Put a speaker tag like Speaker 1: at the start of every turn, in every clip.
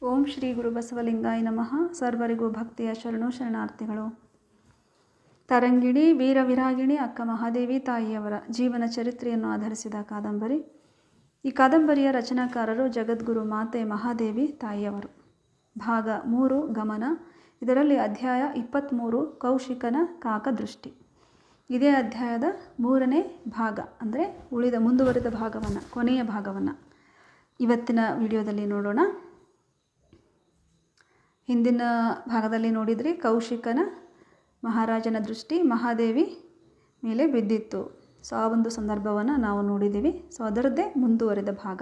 Speaker 1: ಓಂ ಶ್ರೀ ಗುರು ಬಸವಲಿಂಗಾಯ ನಮಃ. ಸರ್ವರಿಗೂ ಭಕ್ತಿಯ ಶರಣಾರ್ಥಿಗಳು. ತರಂಗಿಣಿ ವೀರವಿರಾಗಿಣಿ ಅಕ್ಕ ಮಹಾದೇವಿ ತಾಯಿಯವರ ಜೀವನ ಚರಿತ್ರೆಯನ್ನು ಆಧರಿಸಿದ ಕಾದಂಬರಿ. ಈ ಕಾದಂಬರಿಯ ರಚನಾಕಾರರು ಜಗದ್ಗುರು ಮಾತೆ ಮಹಾದೇವಿ ತಾಯಿಯವರು. ಭಾಗ 3 ಗಮನ. ಇದರಲ್ಲಿ ಅಧ್ಯಾಯ 23 ಕೌಶಿಕನ ಕಾಕದೃಷ್ಟಿ. ಇದೇ ಅಧ್ಯಾಯದ 3ನೇ ಭಾಗ, ಅಂದರೆ ಮುಂದುವರಿದ ಭಾಗವನ್ನು, ಕೊನೆಯ ಭಾಗವನ್ನು ಇವತ್ತಿನ ವಿಡಿಯೋದಲ್ಲಿ ನೋಡೋಣ. ಹಿಂದಿನ ಭಾಗದಲ್ಲಿ ನೋಡಿದ್ರಿ, ಕೌಶಿಕನ ಮಹಾರಾಜನ ದೃಷ್ಟಿ ಮಹಾದೇವಿ ಮೇಲೆ ಬಿದ್ದಿತ್ತು. ಆ ಒಂದು ಸಂದರ್ಭವನ್ನು ನಾವು ನೋಡಿದ್ದೀವಿ. ಅದರದ್ದೇ ಮುಂದುವರೆದ ಭಾಗ.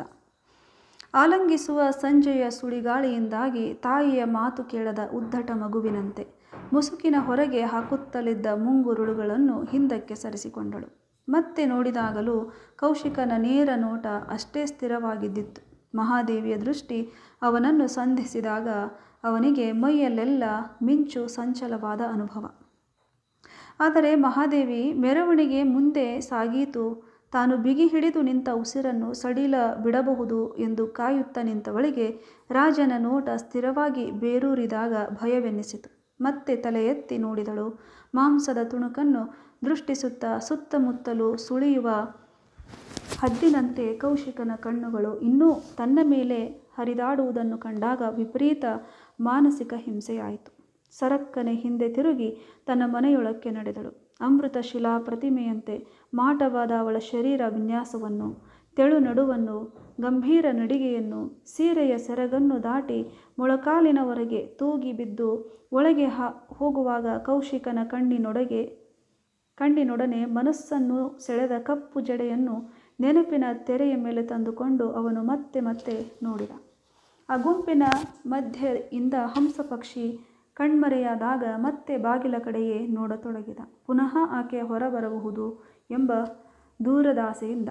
Speaker 1: ಆಲಂಗಿಸುವ ಸಂಜೆಯ ಸುಳಿಗಾಳಿಯಿಂದಾಗಿ ತಾಯಿಯ ಮಾತು ಕೇಳದ ಉದ್ದಟ ಮಗುವಿನಂತೆ ಮುಸುಕಿನ ಹೊರಗೆ ಹಾಕುತ್ತಲಿದ್ದ ಮುಂಗುರುಳುಗಳನ್ನು ಹಿಂದಕ್ಕೆ ಸರಿಸಿಕೊಂಡಳು. ಮತ್ತೆ ನೋಡಿದಾಗಲೂ ಕೌಶಿಕನ ನೇರ ನೋಟ ಅಷ್ಟೇ ಸ್ಥಿರವಾಗಿದ್ದಿತ್ತು. ಮಹಾದೇವಿಯ ದೃಷ್ಟಿ ಅವನನ್ನು ಸಂಧಿಸಿದಾಗ ಅವನಿಗೆ ಮೈಯಲ್ಲೆಲ್ಲ ಮಿಂಚು ಸಂಚಲವಾದ ಅನುಭವ. ಆದರೆ ಮಹಾದೇವಿ ಮೆರವಣಿಗೆ ಮುಂದೆ ಸಾಗೀತು. ತಾನು ಬಿಗಿ ಹಿಡಿದು ನಿಂತ ಉಸಿರನ್ನು ಸಡಿಲ ಬಿಡಬಹುದು ಎಂದು ಕಾಯುತ್ತಾ ನಿಂತವಳಿಗೆ ರಾಜನ ನೋಟ ಸ್ಥಿರವಾಗಿ ಬೇರೂರಿದಾಗ ಭಯವೆನ್ನಿಸಿತು. ಮತ್ತೆ ತಲೆ ಎತ್ತಿ ನೋಡಿದಳು. ಮಾಂಸದ ತುಣುಕನ್ನು ದೃಷ್ಟಿಸುತ್ತಾ ಸುತ್ತಮುತ್ತಲೂ ಸುಳಿಯುವ ಹದ್ದಿನಂತೆ ಕೌಶಿಕನ ಕಣ್ಣುಗಳು ಇನ್ನೂ ತನ್ನ ಮೇಲೆ ಹರಿದಾಡುವುದನ್ನು ಕಂಡಾಗ ವಿಪರೀತ ಮಾನಸಿಕ ಹಿಂಸೆಯಾಯಿತು. ಸರಕ್ಕನೆ ಹಿಂದೆ ತಿರುಗಿ ತನ್ನ ಮನೆಯೊಳಕ್ಕೆ ನಡೆದಳು. ಅಮೃತ ಶಿಲಾ ಪ್ರತಿಮೆಯಂತೆ ಮಾಟವಾದ ಅವಳ ಶರೀರ ವಿನ್ಯಾಸವನ್ನು, ತೆಳು ನಡುವನ್ನು, ಗಂಭೀರ ನಡಿಗೆಯನ್ನು, ಸೀರೆಯ ಸೆರಗನ್ನು ದಾಟಿ ಮೊಳಕಾಲಿನವರೆಗೆ ತೂಗಿ ಬಿದ್ದು ಒಳಗೆ ಹೋಗುವಾಗ ಕೌಶಿಕನ ಕಣ್ಣಿನೊಡನೆ ಮನಸ್ಸನ್ನು ಸೆಳೆದ ಕಪ್ಪು ಜಡೆಯನ್ನು ನೆನಪಿನ ತೆರೆಯ ಮೇಲೆ ತಂದುಕೊಂಡು ಅವನು ಮತ್ತೆ ಮತ್ತೆ ನೋಡಿದ. ಆ ಗುಂಪಿನ ಮಧ್ಯೆಯಿಂದ ಹಂಸ ಪಕ್ಷಿ ಕಣ್ಮರೆಯಾದಾಗ ಮತ್ತೆ ಬಾಗಿಲ ಕಡೆಯೇ ನೋಡತೊಡಗಿದ. ಪುನಃ ಆಕೆ ಹೊರಬರಬಹುದು ಎಂಬ ದೂರದಾಸೆಯಿಂದ.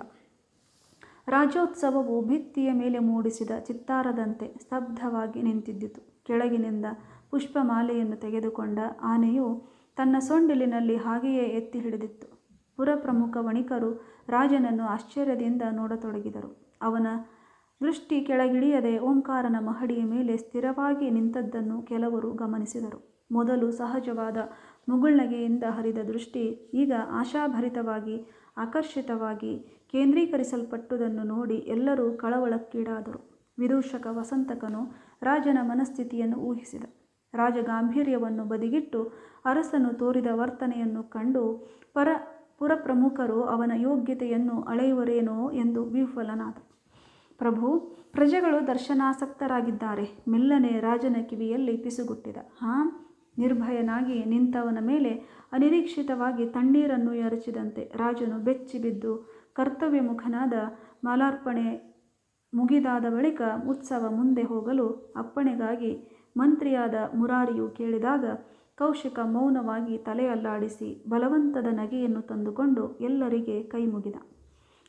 Speaker 1: ರಾಜ್ಯೋತ್ಸವವು ಭಿತ್ತಿಯ ಮೇಲೆ ಮೂಡಿಸಿದ ಚಿತ್ತಾರದಂತೆ ಸ್ತಬ್ಧವಾಗಿ ನಿಂತಿದ್ದಿತು. ಕೆಳಗಿನಿಂದ ಪುಷ್ಪಮಾಲೆಯನ್ನು ತೆಗೆದುಕೊಂಡ ಆನೆಯು ತನ್ನ ಸೊಂಡಿಲಿನಲ್ಲಿ ಹಾಗೆಯೇ ಎತ್ತಿ ಹಿಡಿದಿತ್ತು. ಪುರಪ್ರಮುಖ ವಣಿಕರು ರಾಜನನ್ನು ಆಶ್ಚರ್ಯದಿಂದ ನೋಡತೊಡಗಿದರು. ಅವನ ದೃಷ್ಟಿ ಕೆಳಗಿಳಿಯದೆ ಓಂಕಾರನ ಮಹಡಿಯ ಮೇಲೆ ಸ್ಥಿರವಾಗಿ ನಿಂತದ್ದನ್ನು ಕೆಲವರು ಗಮನಿಸಿದರು. ಮೊದಲು ಸಹಜವಾದ ಮುಗುಳ್ನಗೆಯಿಂದ ಹರಿದ ದೃಷ್ಟಿ ಈಗ ಆಶಾಭರಿತವಾಗಿ, ಆಕರ್ಷಿತವಾಗಿ ಕೇಂದ್ರೀಕರಿಸಲ್ಪಟ್ಟುದನ್ನು ನೋಡಿ ಎಲ್ಲರೂ ಕಳವಳಕ್ಕೀಡಾದರು. ವಿದೂಷಕ ವಸಂತಕನು ರಾಜನ ಮನಸ್ಥಿತಿಯನ್ನು ಊಹಿಸಿದ. ರಾಜಗಾಂಭೀರ್ಯವನ್ನು ಬದಿಗಿಟ್ಟು ಅರಸನು ತೋರಿದ ವರ್ತನೆಯನ್ನು ಕಂಡು ಪುರಪ್ರಮುಖರು ಅವನ ಯೋಗ್ಯತೆಯನ್ನು ಅಳೆಯುವರೇನೋ ಎಂದು ವಿಹ್ವಲನಾದ. ಪ್ರಭು, ಪ್ರಜೆಗಳು ದರ್ಶನಾಸಕ್ತರಾಗಿದ್ದಾರೆ. ಮೆಲ್ಲನೆ ರಾಜನ ಕಿವಿಯಲ್ಲಿ ಪಿಸುಗುಟ್ಟಿದ. ನಿರ್ಭಯನಾಗಿ ನಿಂತವನ ಮೇಲೆ ಅನಿರೀಕ್ಷಿತವಾಗಿ ತಣ್ಣೀರನ್ನು ಎರಚಿದಂತೆ ರಾಜನು ಬೆಚ್ಚಿ ಬಿದ್ದು ಕರ್ತವ್ಯಮುಖನಾದ. ಮಾಲಾರ್ಪಣೆ ಮುಗಿದಾದ ಬಳಿಕ ಉತ್ಸವ ಮುಂದೆ ಹೋಗಲು ಅಪ್ಪಣೆಗಾಗಿ ಮಂತ್ರಿಯಾದ ಮುರಾರಿಯು ಕೇಳಿದಾಗ ಕೌಶಿಕ ಮೌನವಾಗಿ ತಲೆಯಲ್ಲಾಡಿಸಿ ಬಲವಂತದ ನಗೆಯನ್ನು ತಂದುಕೊಂಡು ಎಲ್ಲರಿಗೆ ಕೈ ಮುಗಿದ.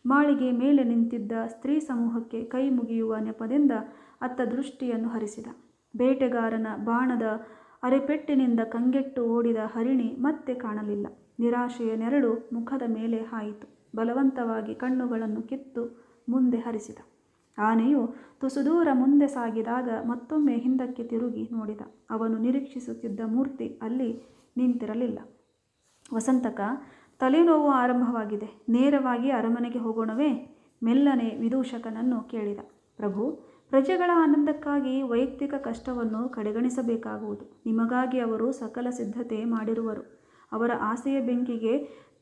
Speaker 1: ಮಾಳಿಗೆ ಮೇಲೆ ನಿಂತಿದ್ದ ಸ್ತ್ರೀ ಸಮೂಹಕ್ಕೆ ಕೈ ಮುಗಿಯುವ ನೆಪದಿಂದ ಅತ್ತ ದೃಷ್ಟಿಯನ್ನು ಹರಿಸಿದ. ಬೇಟೆಗಾರನ ಬಾಣದ ಅರೆಪೆಟ್ಟಿನಿಂದ ಕಂಗೆಟ್ಟು ಓಡಿದ ಹರಿಣಿ ಮತ್ತೆ ಕಾಣಲಿಲ್ಲ. ನಿರಾಶೆಯ ನೆರಳು ಮುಖದ ಮೇಲೆ ಹಾಯಿತು. ಬಲವಂತವಾಗಿ ಕಣ್ಣುಗಳನ್ನು ಕಿತ್ತು ಮುಂದೆ ಹರಿಸಿದ. ಆನೆಯು ತುಸು ದೂರ ಮುಂದೆ ಸಾಗಿದಾಗ ಮತ್ತೊಮ್ಮೆ ಹಿಂದಕ್ಕೆ ತಿರುಗಿ ನೋಡಿದ. ಅವನು ನಿರೀಕ್ಷಿಸುತ್ತಿದ್ದ ಮೂರ್ತಿ ಅಲ್ಲಿ ನಿಂತಿರಲಿಲ್ಲ. ವಸಂತಕ, ತಲೆನೋವು ಆರಂಭವಾಗಿದೆ. ನೇರವಾಗಿ ಅರಮನೆಗೆ ಹೋಗೋಣವೇ? ಮೆಲ್ಲನೆ ವಿದೂಷಕನನ್ನು ಕೇಳಿದ. ಪ್ರಭು, ಪ್ರಜೆಗಳ ಆನಂದಕ್ಕಾಗಿ ವೈಯಕ್ತಿಕ ಕಷ್ಟವನ್ನು ಕಡೆಗಣಿಸಬೇಕಾಗುವುದು. ನಿಮಗಾಗಿ ಅವರು ಸಕಲ ಸಿದ್ಧತೆ ಮಾಡಿರುವರು. ಅವರ ಆಸೆಯ ಬೆಂಕಿಗೆ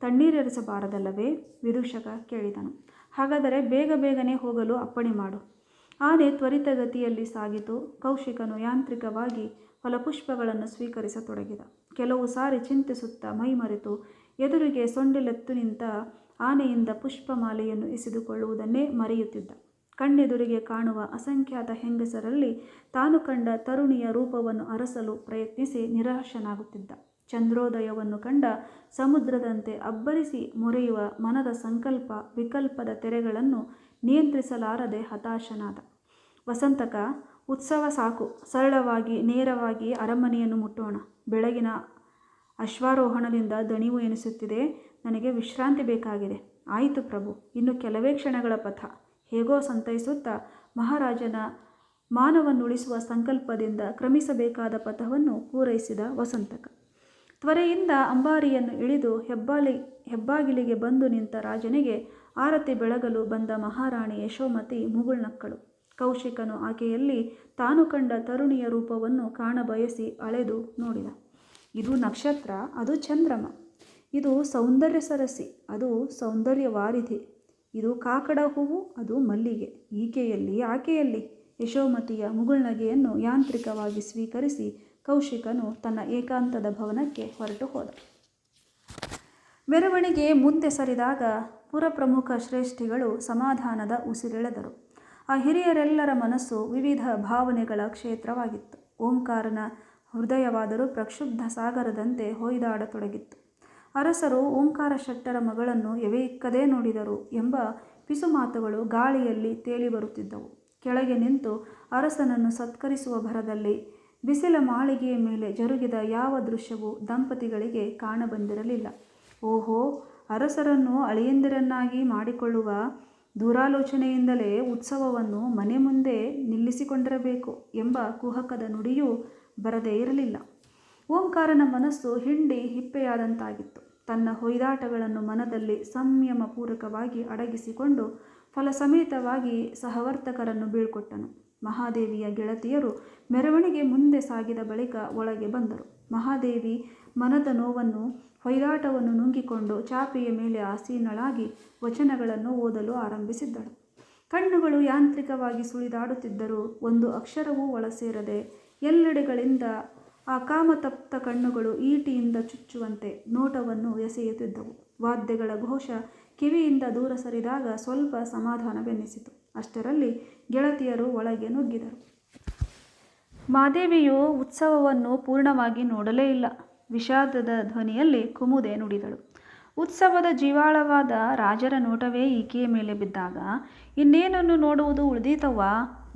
Speaker 1: ತಣ್ಣೀರೆರಿಸಬಾರದಲ್ಲವೇ? ವಿದೂಷಕ ಕೇಳಿದನು. ಹಾಗಾದರೆ ಬೇಗನೆ ಹೋಗಲು ಅಪ್ಪಣೆ ಮಾಡು. ಆನೆ ತ್ವರಿತಗತಿಯಲ್ಲಿ ಸಾಗಿತು. ಕೌಶಿಕನು ಯಾಂತ್ರಿಕವಾಗಿ ಫಲಪುಷ್ಪಗಳನ್ನು ಸ್ವೀಕರಿಸತೊಡಗಿದ. ಕೆಲವು ಸಾರಿ ಚಿಂತಿಸುತ್ತಾ ಮೈಮರೆತು ಎದುರಿಗೆ ಸೊಂಡಿಲೆತ್ತು ನಿಂತ ಆನೆಯಿಂದ ಪುಷ್ಪಮಾಲೆಯನ್ನು ಎಸೆದುಕೊಳ್ಳುವುದನ್ನೇ ಮರೆಯುತ್ತಿದ್ದ. ಕಣ್ಣೆದುರಿಗೆ ಕಾಣುವ ಅಸಂಖ್ಯಾತ ಹೆಂಗಸರಲ್ಲಿ ತಾನು ಕಂಡ ತರುಣಿಯ ರೂಪವನ್ನು ಅರಸಲು ಪ್ರಯತ್ನಿಸಿ ನಿರಾಶನಾಗುತ್ತಿದ್ದ. ಚಂದ್ರೋದಯವನ್ನು ಕಂಡ ಸಮುದ್ರದಂತೆ ಅಬ್ಬರಿಸಿ ಮೊರೆಯುವ ಮನದ ಸಂಕಲ್ಪ ವಿಕಲ್ಪದ ತೆರೆಗಳನ್ನು ನಿಯಂತ್ರಿಸಲಾರದೆ ಹತಾಶನಾದ. ವಸಂತಕ, ಉತ್ಸವ ಸಾಕು. ಸರಳವಾಗಿ ನೇರವಾಗಿ ಅರಮನೆಯನ್ನು ಮುಟ್ಟೋಣ. ಬೆಳಗಿನ ಅಶ್ವಾರೋಹಣದಿಂದ ದಣಿವು ಎನಿಸುತ್ತಿದೆ. ನನಗೆ ವಿಶ್ರಾಂತಿ ಬೇಕಾಗಿದೆ. ಆಯಿತು ಪ್ರಭು, ಇನ್ನು ಕೆಲವೇ ಕ್ಷಣಗಳ ಪಥ. ಹೇಗೋ ಸಂತೈಸುತ್ತಾ ಮಹಾರಾಜನ ಮಾನವನ್ನುಳಿಸುವ ಸಂಕಲ್ಪದಿಂದ ಕ್ರಮಿಸಬೇಕಾದ ಪಥವನ್ನು ಪೂರೈಸಿದ ವಸಂತಕ. ತ್ವರೆಯಿಂದ ಅಂಬಾರಿಯನ್ನು ಇಳಿದು ಹೆಬ್ಬಾಗಿಲಿಗೆ ಬಂದು ನಿಂತ ರಾಜನಿಗೆ ಆರತಿ ಬೆಳಗಲು ಬಂದ ಮಹಾರಾಣಿ ಯಶೋಮತಿ ಮುಗುಳ್ನಕ್ಕಳು. ಕೌಶಿಕನು ಆಕೆಯಲ್ಲಿ ತಾನು ಕಂಡ ತರುಣಿಯ ರೂಪವನ್ನು ಕಾಣಬಯಸಿ ಅಳೆದು ನೋಡಿದ. ಇದು ನಕ್ಷತ್ರ, ಅದು ಚಂದ್ರಮ. ಇದು ಸೌಂದರ್ಯ ಸರಸಿ, ಅದು ಸೌಂದರ್ಯ ವಾರಿಧಿ. ಇದು ಕಾಕಡ ಹೂವು, ಅದು ಮಲ್ಲಿಗೆ. ಈಕೆಯಲ್ಲಿ ಆಕೆಯಲ್ಲಿ. ಯಶೋಮತಿಯ ಮುಗುಳ್ನಗೆಯನ್ನು ಯಾಂತ್ರಿಕವಾಗಿ ಸ್ವೀಕರಿಸಿ ಕೌಶಿಕನು ತನ್ನ ಏಕಾಂತದ ಭವನಕ್ಕೆ ಹೊರಟು ಹೋದ. ಮೆರವಣಿಗೆ ಮುಂದೆ ಸರಿದಾಗ ಪುರಪ್ರಮುಖ ಶ್ರೇಷ್ಠಿಗಳು ಸಮಾಧಾನದ ಉಸಿರೆಳೆದರು. ಆ ಹಿರಿಯರೆಲ್ಲರ ಮನಸ್ಸು ವಿವಿಧ ಭಾವನೆಗಳ ಕ್ಷೇತ್ರವಾಗಿತ್ತು. ಓಂಕಾರನ ಹೃದಯವಾದರೂ ಪ್ರಕ್ಷುಬ್ಧ ಸಾಗರದಂತೆ ಹೊಯ್ದಾಡತೊಡಗಿತ್ತು. ಅರಸರು ಓಂಕಾರ ಶೆಟ್ಟರ ಮಗಳನ್ನು ಎವೆಯಿಕ್ಕದೇ ನೋಡಿದರು ಎಂಬ ಪಿಸುಮಾತುಗಳು ಗಾಳಿಯಲ್ಲಿ ತೇಲಿ ಬರುತ್ತಿದ್ದವು. ಕೆಳಗೆ ನಿಂತು ಅರಸನನ್ನು ಸತ್ಕರಿಸುವ ಭರದಲ್ಲಿ ಬಿಸಿಲ ಮಾಳಿಗೆಯ ಮೇಲೆ ಜರುಗಿದ ಯಾವ ದೃಶ್ಯವೂ ದಂಪತಿಗಳಿಗೆ ಕಾಣಬಂದಿರಲಿಲ್ಲ. ಓಹೋ, ಅರಸರನ್ನು ಅಳಿಯಂದಿರನ್ನಾಗಿ ಮಾಡಿಕೊಳ್ಳುವ ದೂರಾಲೋಚನೆಯಿಂದಲೇ ಉತ್ಸವವನ್ನು ಮನೆ ಮುಂದೆ ನಿಲ್ಲಿಸಿಕೊಂಡಿರಬೇಕು ಎಂಬ ಕುಹಕದ ನುಡಿಯೂ ಬರದೇ ಇರಲಿಲ್ಲ. ಓಂಕಾರನ ಮನಸ್ಸು ಹಿಂಡಿ ಹಿಪ್ಪೆಯಾದಂತಾಗಿತ್ತು. ತನ್ನ ಹೊಯ್ದಾಟಗಳನ್ನು ಮನದಲ್ಲಿ ಸಂಯಮಪೂರ್ವಕವಾಗಿ ಅಡಗಿಸಿಕೊಂಡು ಫಲಸಮೇತವಾಗಿ ಸಹವರ್ತಕರನ್ನು ಬೀಳ್ಕೊಟ್ಟನು. ಮಹಾದೇವಿಯ ಗೆಳತಿಯರು ಮೆರವಣಿಗೆ ಮುಂದೆ ಸಾಗಿದ ಬಳಿಕ ಒಳಗೆ ಬಂದರು. ಮಹಾದೇವಿ ಮನದ ನೋವನ್ನು ಹೊಯ್ದಾಟವನ್ನು ನುಂಗಿಕೊಂಡು ಚಾಪೆಯ ಮೇಲೆ ಆಸೀನಳಾಗಿ ವಚನಗಳನ್ನು ಓದಲು ಆರಂಭಿಸಿದ್ದಳು. ಕಣ್ಣುಗಳು ಯಾಂತ್ರಿಕವಾಗಿ ಸುಳಿದಾಡುತ್ತಿದ್ದರೂ ಒಂದು ಅಕ್ಷರವೂ ಒಳಸೇರದೆ ಎಲ್ಲೆಡೆಗಳಿಂದ ಆ ಕಾಮತಪ್ತ ಕಣ್ಣುಗಳು ಈಟಿಯಿಂದ ಚುಚ್ಚುವಂತೆ ನೋಟವನ್ನು ಎಸೆಯುತ್ತಿದ್ದವು. ವಾದ್ಯಗಳ ಘೋಷ ಕಿವಿಯಿಂದ ದೂರ ಸರಿದಾಗ ಸ್ವಲ್ಪ ಸಮಾಧಾನವೆನ್ನಿಸಿತು. ಅಷ್ಟರಲ್ಲಿ ಗೆಳತಿಯರು ಒಳಗೆ ನುಗ್ಗಿದರು. ಮಾದೇವಿಯು ಉತ್ಸವವನ್ನು ಪೂರ್ಣವಾಗಿ ನೋಡಲೇ ಇಲ್ಲ. ವಿಷಾದದ ಧ್ವನಿಯಲ್ಲಿ ಕುಮುದೆ ನುಡಿದಳು. ಉತ್ಸವದ ಜೀವಾಳವಾದ ರಾಜರ ನೋಟವೇ ಈಕೆಯ ಮೇಲೆ ಬಿದ್ದಾಗ ಇನ್ನೇನನ್ನು ನೋಡುವುದು ಉಳಿದೀತವ್ವ?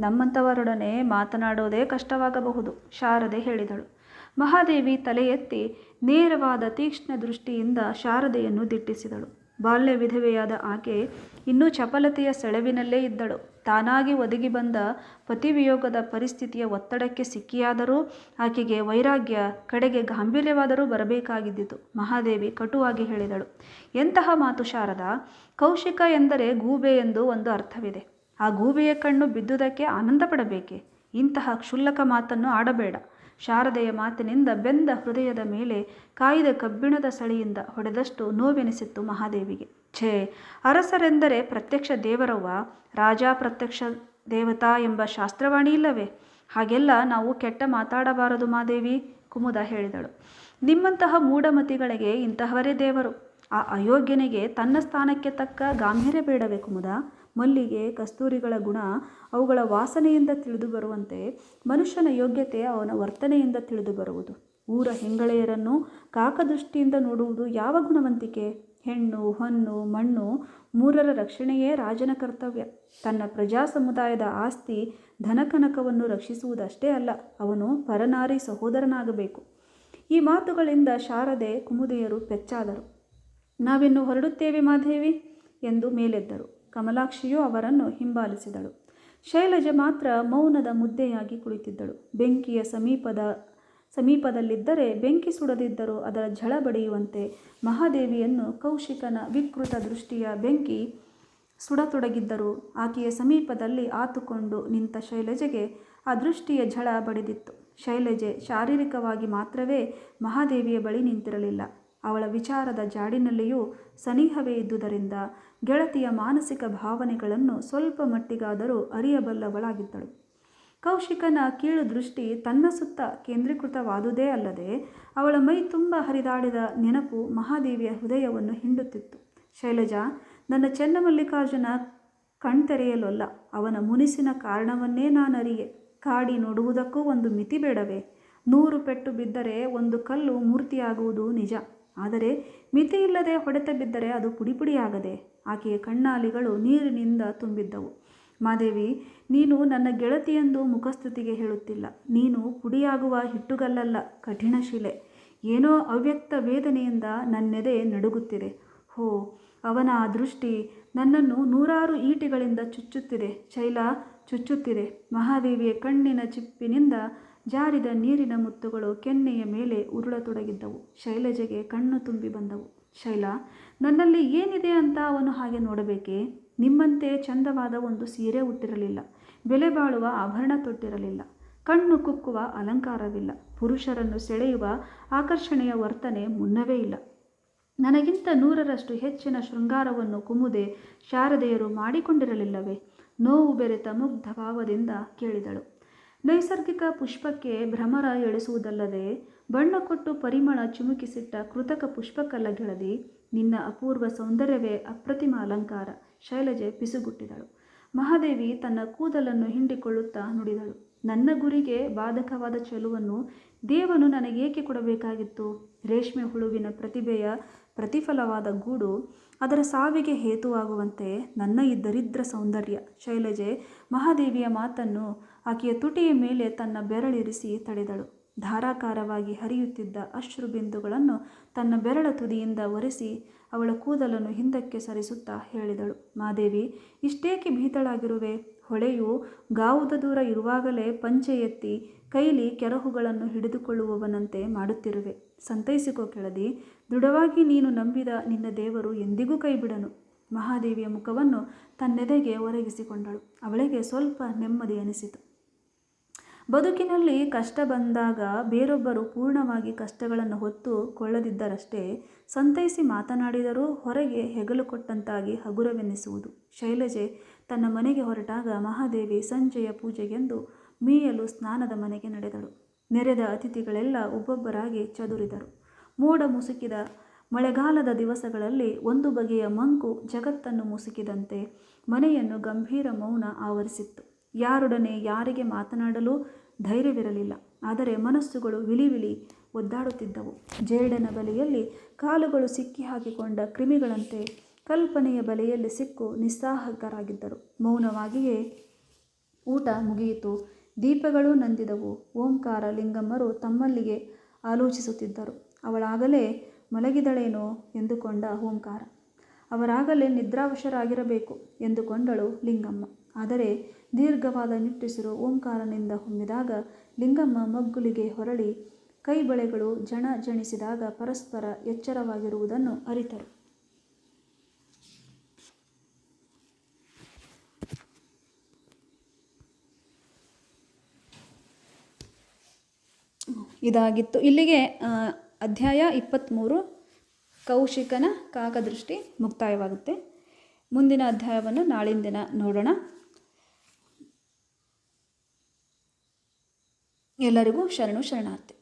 Speaker 1: ನಮ್ಮಂಥವರೊಡನೆ ಮಾತನಾಡೋದೇ ಕಷ್ಟವಾಗಬಹುದು, ಶಾರದೆ ಹೇಳಿದಳು. ಮಹಾದೇವಿ ತಲೆ ಎತ್ತಿ ನೇರವಾದ ತೀಕ್ಷ್ಣ ದೃಷ್ಟಿಯಿಂದ ಶಾರದೆಯನ್ನು ದಿಟ್ಟಿಸಿದಳು. ಬಾಲ್ಯ ವಿಧವೆಯಾದ ಆಕೆ ಇನ್ನೂ ಚಪಲತೆಯ ಸೆಳವಿನಲ್ಲೇ ಇದ್ದಳು. ತಾನಾಗಿ ಒದಗಿ ಬಂದ ಪತಿವಿಯೋಗದ ಪರಿಸ್ಥಿತಿಯ ಒತ್ತಡಕ್ಕೆ ಸಿಕ್ಕಿಯಾದರೂ ಆಕೆಗೆ ವೈರಾಗ್ಯ, ಕಡೆಗೆ ಗಾಂಭೀರ್ಯವಾದರೂ ಬರಬೇಕಾಗಿದ್ದಿತು. ಮಹಾದೇವಿ ಕಟುವಾಗಿ ಹೇಳಿದಳು. ಎಂತಹ ಮಾತು ಶಾರದಾ! ಕೌಶಿಕ ಎಂದರೆ ಗೂಬೆ ಎಂದು ಒಂದು ಅರ್ಥವಿದೆ. ಆ ಗೂಬೆಯ ಕಣ್ಣು ಬಿದ್ದುದಕ್ಕೆ ಆನಂದ ಪಡಬೇಕೆ? ಇಂತಹ ಕ್ಷುಲ್ಲಕ ಮಾತನ್ನು ಆಡಬೇಡ. ಶಾರದೆಯ ಮಾತಿನಿಂದ ಬೆಂದ ಹೃದಯದ ಮೇಲೆ ಕಾಯ್ದ ಕಬ್ಬಿಣದ ಸಳಿಯಿಂದ ಹೊಡೆದಷ್ಟು ನೋವೆನಿಸಿತ್ತು ಮಹಾದೇವಿಗೆ. ಛೇ, ಅರಸರೆಂದರೆ ಪ್ರತ್ಯಕ್ಷ ದೇವರವ್ವ, ರಾಜ ಪ್ರತ್ಯಕ್ಷ ದೇವತಾ ಎಂಬ ಶಾಸ್ತ್ರವಾಣಿ ಇಲ್ಲವೇ? ಹಾಗೆಲ್ಲ ನಾವು ಕೆಟ್ಟ ಮಾತಾಡಬಾರದು ಮಾದೇವಿ, ಕುಮುದ ಹೇಳಿದಳು. ನಿಮ್ಮಂತಹ ಮೂಢಮತಿಗಳಿಗೆ ಇಂತಹವರೇ ದೇವರು. ಆ ಅಯೋಗ್ಯನಿಗೆ ತನ್ನ ಸ್ಥಾನಕ್ಕೆ ತಕ್ಕ ಗಾಂಭೀರ್ಯ ಬೇಡವೇ ಕುಮುದ? ಮಲ್ಲಿಗೆ, ಕಸ್ತೂರಿಗಳ ಗುಣ ಅವುಗಳ ವಾಸನೆಯಿಂದ ತಿಳಿದು ಬರುವಂತೆ ಮನುಷ್ಯನ ಯೋಗ್ಯತೆ ಅವನ ವರ್ತನೆಯಿಂದ ತಿಳಿದು ಬರುವುದು. ಊರ ಹೆಂಗಳೆಯರನ್ನು ಕಾಕದೃಷ್ಟಿಯಿಂದ ನೋಡುವುದು ಯಾವ ಗುಣವಂತಿಕೆ? ಹೆಣ್ಣು, ಹೊನ್ನು, ಮಣ್ಣು ಮೂರರ ರಕ್ಷಣೆಯೇ ರಾಜನ ಕರ್ತವ್ಯ. ತನ್ನ ಪ್ರಜಾ ಸಮುದಾಯದ ಆಸ್ತಿ ಧನಕನಕವನ್ನು ರಕ್ಷಿಸುವುದಷ್ಟೇ ಅಲ್ಲ, ಅವನು ಪರನಾರಿ ಸಹೋದರನಾಗಬೇಕು. ಈ ಮಾತುಗಳಿಂದ ಶಾರದೆ, ಕುಮುದೆಯರು ಪೆಚ್ಚಾದರು. ನಾವಿನ್ನು ಹೊರಡುತ್ತೇವೆ ಮಾದೇವಿ ಎಂದು ಮೇಲೆದ್ದರು. ಕಮಲಾಕ್ಷಿಯು ಅವರನ್ನು ಹಿಂಬಾಲಿಸಿದಳು. ಶೈಲಜ ಮಾತ್ರ ಮೌನದ ಮುದ್ದೆಯಾಗಿ ಕುಳಿತಿದ್ದಳು. ಬೆಂಕಿಯ ಸಮೀಪದಲ್ಲಿದ್ದರೆ ಬೆಂಕಿ ಸುಡದಿದ್ದರೂ ಅದರ ಝಳ ಬಡಿಯುವಂತೆ ಮಹಾದೇವಿಯನ್ನು ಕೌಶಿಕನ ವಿಕೃತ ದೃಷ್ಟಿಯ ಬೆಂಕಿ ಸುಡತೊಡಗಿದ್ದರೂ ಆಕೆಯ ಸಮೀಪದಲ್ಲಿ ಆತುಕೊಂಡು ನಿಂತ ಶೈಲಜೆಗೆ ಆ ದೃಷ್ಟಿಯ ಝಳ ಬಡಿದಿತ್ತು. ಶೈಲಜೆ ಶಾರೀರಿಕವಾಗಿ ಮಾತ್ರವೇ ಮಹಾದೇವಿಯ ಬಳಿ ನಿಂತಿರಲಿಲ್ಲ. ಅವಳ ವಿಚಾರದ ಜಾಡಿನಲ್ಲಿಯೂ ಸನಿಹವೇ ಇದ್ದುದರಿಂದ ಗೆಳತಿಯ ಮಾನಸಿಕ ಭಾವನೆಗಳನ್ನು ಸ್ವಲ್ಪ ಮಟ್ಟಿಗಾದರೂ ಅರಿಯಬಲ್ಲವಳಾಗಿದ್ದಳು. ಕೌಶಿಕನ ಕೀಳು ದೃಷ್ಟಿ ತನ್ನ ಸುತ್ತ ಕೇಂದ್ರೀಕೃತವಾದುದೇ ಅಲ್ಲದೆ ಅವಳ ಮೈ ತುಂಬ ಹರಿದಾಡಿದ ನೆನಪು ಮಹಾದೇವಿಯ ಹೃದಯವನ್ನು ಹಿಂಡುತ್ತಿತ್ತು. ಶೈಲಜಾ, ನನ್ನ ಚೆನ್ನಮಲ್ಲಿಕಾರ್ಜುನ ಕಣ್ತೆರೆಯಲೊಲ್ಲ. ಅವನ ಮುನಿಸಿನ ಕಾರಣವನ್ನೇ ನಾನರಿಯೆ. ಕಾಡಿ ನೋಡುವುದಕ್ಕೂ ಒಂದು ಮಿತಿ ಬೇಡವೇ? 100 ಪೆಟ್ಟು ಬಿದ್ದರೆ ಒಂದು ಕಲ್ಲು ಮೂರ್ತಿಯಾಗುವುದು ನಿಜ. ಆದರೆ ಮಿತಿಯಿಲ್ಲದೆ ಹೊಡೆತ ಬಿದ್ದರೆ ಅದು ಪುಡಿಪುಡಿಯಾಗದೆ. ಆಕೆಯ ಕಣ್ಣಾಲಿಗಳು ನೀರಿನಿಂದ ತುಂಬಿದ್ದವು. ಮಾದೇವಿ, ನೀನು ನನ್ನ ಗೆಳತಿಯೆಂದು ಮುಖಸ್ತುತಿಗೆ ಹೇಳುತ್ತಿಲ್ಲ. ನೀನು ಪುಡಿಯಾಗುವ ಹಿಟ್ಟುಗಲ್ಲಲ್ಲ, ಕಠಿಣ ಶಿಲೆ. ಏನೋ ಅವ್ಯಕ್ತ ವೇದನೆಯಿಂದ ನನ್ನೆದೆ ನಡುಗುತ್ತಿದೆ. ಅವನ ಆ ದೃಷ್ಟಿ ನನ್ನನ್ನು 100 ಈಟಿಗಳಿಂದ ಚುಚ್ಚುತ್ತಿದೆ. ಶೈಲ, ಚುಚ್ಚುತ್ತಿದೆ. ಮಹಾದೇವಿಯ ಕಣ್ಣಿನ ಚಿಪ್ಪಿನಿಂದ ಜಾರಿದ ನೀರಿನ ಮುತ್ತುಗಳು ಕೆನ್ನೆಯ ಮೇಲೆ ಉರುಳತೊಡಗಿದ್ದವು. ಶೈಲಜೆಗೆ ಕಣ್ಣು ತುಂಬಿ ಬಂದವು. ಶೈಲ, ನನ್ನಲ್ಲಿ ಏನಿದೆ ಅಂತ ಅವನು ಹಾಗೆ ನೋಡಬೇಕೇ? ನಿಮ್ಮಂತೆ ಚಂದವಾದ ಒಂದು ಸೀರೆ ಉಟ್ಟಿರಲಿಲ್ಲ, ಬೆಲೆ ಬಾಳುವ ಆಭರಣ ತೊಟ್ಟಿರಲಿಲ್ಲ, ಕಣ್ಣು ಕುಕ್ಕುವ ಅಲಂಕಾರವಿಲ್ಲ, ಪುರುಷರನ್ನು ಸೆಳೆಯುವ ಆಕರ್ಷಣೆಯ ವರ್ತನೆ ಮುನ್ನವೇ ಇಲ್ಲ. ನನಗಿಂತ 100ರಷ್ಟು ಹೆಚ್ಚಿನ ಶೃಂಗಾರವನ್ನು ಕುಮುದೆ ಶಾರದೆಯರು ಮಾಡಿಕೊಂಡಿರಲಿಲ್ಲವೇ? ನೋವು ಬೆರೆತ ಮುಗ್ಧ ಭಾವದಿಂದ ಕೇಳಿದಳು. ನೈಸರ್ಗಿಕ ಪುಷ್ಪಕ್ಕೆ ಭ್ರಮರ ಎಳೆಸುವುದಲ್ಲದೆ ಬಣ್ಣ ಕೊಟ್ಟು ಪರಿಮಳ ಚಿಮುಕಿಸಿಟ್ಟ ಕೃತಕ ಪುಷ್ಪಕ್ಕಲ್ಲ ಗೆಳದಿ, ನಿನ್ನ ಅಪೂರ್ವ ಸೌಂದರ್ಯವೇ ಅಪ್ರತಿಮ ಅಲಂಕಾರ. ಶೈಲಜೆ ಪಿಸುಗುಟ್ಟಿದಳು. ಮಹಾದೇವಿ ತನ್ನ ಕೂದಲನ್ನು ಹಿಂಡಿಕೊಳ್ಳುತ್ತಾ ನುಡಿದಳು. ನನ್ನ ಗುರಿಗೆ ಬಾಧಕವಾದ ಚೆಲುವನ್ನು ದೇವನು ನನಗೇಕೆ ಕೊಡಬೇಕಾಗಿತ್ತು? ರೇಷ್ಮೆ ಹುಳುವಿನ ಪ್ರತಿಭೆಯ ಪ್ರತಿಫಲವಾದ ಗೂಡು ಅದರ ಸಾವಿಗೆ ಹೇತುವಾಗುವಂತೆ ನನ್ನ ಈ ದರಿದ್ರ ಸೌಂದರ್ಯ. ಶೈಲಜೆ ಮಹಾದೇವಿಯ ಮಾತನ್ನು ಆಕೆಯ ತುಟಿಯ ಮೇಲೆ ತನ್ನ ಬೆರಳಿರಿಸಿ ತಡೆದಳು. ಧಾರಾಕಾರವಾಗಿ ಹರಿಯುತ್ತಿದ್ದ ಅಶ್ರು ಬಿಂದುಗಳನ್ನು ತನ್ನ ಬೆರಳ ತುದಿಯಿಂದ ಒರೆಸಿ ಅವಳ ಕೂದಲನ್ನು ಹಿಂದಕ್ಕೆ ಸರಿಸುತ್ತಾ ಹೇಳಿದಳು. ಮಾದೇವಿ, ಇಷ್ಟೇಕೆ ಭೀತಳಾಗಿರುವೆ? ಹೊಳೆಯು ಗಾವುದ ದೂರ ಇರುವಾಗಲೇ ಪಂಚೆ ಎತ್ತಿ ಕೈಲಿ ಕೆರಹುಗಳನ್ನು ಹಿಡಿದುಕೊಳ್ಳುವವನಂತೆ ಮಾಡುತ್ತಿರುವೆ. ಸಂತೈಸಿಕೋ ಕೆಳದಿ, ದೃಢವಾಗಿ ನೀನು ನಂಬಿದ ನಿನ್ನ ದೇವರು ಎಂದಿಗೂ ಕೈಬಿಡನು. ಮಹಾದೇವಿಯ ಮುಖವನ್ನು ತನ್ನೆದೆಗೆ ಒರಗಿಸಿಕೊಂಡಳು. ಅವಳಿಗೆ ಸ್ವಲ್ಪ ನೆಮ್ಮದಿ ಅನಿಸಿತು. ಬದುಕಿನಲ್ಲಿ ಕಷ್ಟ ಬಂದಾಗ ಬೇರೊಬ್ಬರು ಪೂರ್ಣವಾಗಿ ಕಷ್ಟಗಳನ್ನು ಹೊತ್ತು ಕೊಳ್ಳದಿದ್ದರಷ್ಟೇ ಸಂತೈಸಿ ಮಾತನಾಡಿದರೂ ಹೊರಗೆ ಹೆಗಲು ಕೊಟ್ಟಂತಾಗಿ ಹಗುರವೆನ್ನಿಸುವುದು. ಶೈಲಜೆ ತನ್ನ ಮನೆಗೆ ಹೊರಟಾಗ ಮಹಾದೇವಿ ಸಂಜೆಯ ಪೂಜೆಗೆಂದು ಮೀಯಲು ಸ್ನಾನದ ಮನೆಗೆ ನಡೆದಳು. ನೆರೆದ ಅತಿಥಿಗಳೆಲ್ಲ ಒಬ್ಬೊಬ್ಬರಾಗಿ ಚದುರಿದರು. ಮೋಡ ಮುಸುಕಿದ ಮಳೆಗಾಲದ ದಿವಸಗಳಲ್ಲಿ ಒಂದು ಬಗೆಯ ಮಂಕು ಜಗತ್ತನ್ನು ಮುಸುಕಿದಂತೆ ಮನೆಯನ್ನು ಗಂಭೀರ ಮೌನ ಆವರಿಸಿತ್ತು. ಯಾರೊಡನೆ ಯಾರಿಗೆ ಮಾತನಾಡಲು ಧೈರ್ಯವಿರಲಿಲ್ಲ. ಆದರೆ ಮನಸ್ಸುಗಳು ವಿಲಿ ಒದ್ದಾಡುತ್ತಿದ್ದವು. ಜೇಡಿನ ಬಲೆಯಲ್ಲಿ ಕಾಲುಗಳು ಸಿಕ್ಕಿ ಹಾಕಿಕೊಂಡ ಕ್ರಿಮಿಗಳಂತೆ ಕಲ್ಪನೆಯ ಬಲೆಯಲ್ಲಿ ಸಿಕ್ಕು ನಿಸ್ಸಹಾಯಕರಾಗಿದ್ದರು. ಮೌನವಾಗಿಯೇ ಊಟ ಮುಗಿಯಿತು. ದೀಪಗಳು ನಂದಿದವು. ಓಂಕಾರ ಲಿಂಗಮ್ಮರು ತಮ್ಮಲ್ಲಿಗೆ ಆಲೋಚಿಸುತ್ತಿದ್ದರು. ಅವಳಾಗಲೇ ಮಲಗಿದಳೇನೋ ಎಂದುಕೊಂಡ ಓಂಕಾರ. ಅವರಾಗಲೇ ನಿದ್ರಾವಶರಾಗಿರಬೇಕು ಎಂದುಕೊಂಡಳು ಲಿಂಗಮ್ಮ. ಆದರೆ ದೀರ್ಘವಾದ ನಿಟ್ಟುಸಿರು ಓಂಕಾರನಿಂದ ಹೊಮ್ಮಿದಾಗ ಲಿಂಗಮ್ಮ ಮಗ್ಗುಲಿಗೆ ಹೊರಳಿ ಕೈ ಬಳೆಗಳು ಜಣಿಸಿದಾಗ ಪರಸ್ಪರ ಎಚ್ಚರವಾಗಿರುವುದನ್ನು ಅರಿತರು. ಇದಾಗಿತ್ತು. ಇಲ್ಲಿಗೆ ಅಧ್ಯಾಯ 23 ಕೌಶಿಕನ ಕಾಕದೃಷ್ಟಿ ಮುಕ್ತಾಯವಾಗುತ್ತೆ. ಮುಂದಿನ ಅಧ್ಯಾಯವನ್ನು ನಾಳಿನ ದಿನ ನೋಡೋಣ. ಎಲ್ಲರಿಗೂ ಶರಣು ಶರಣಾರ್ಥಿ.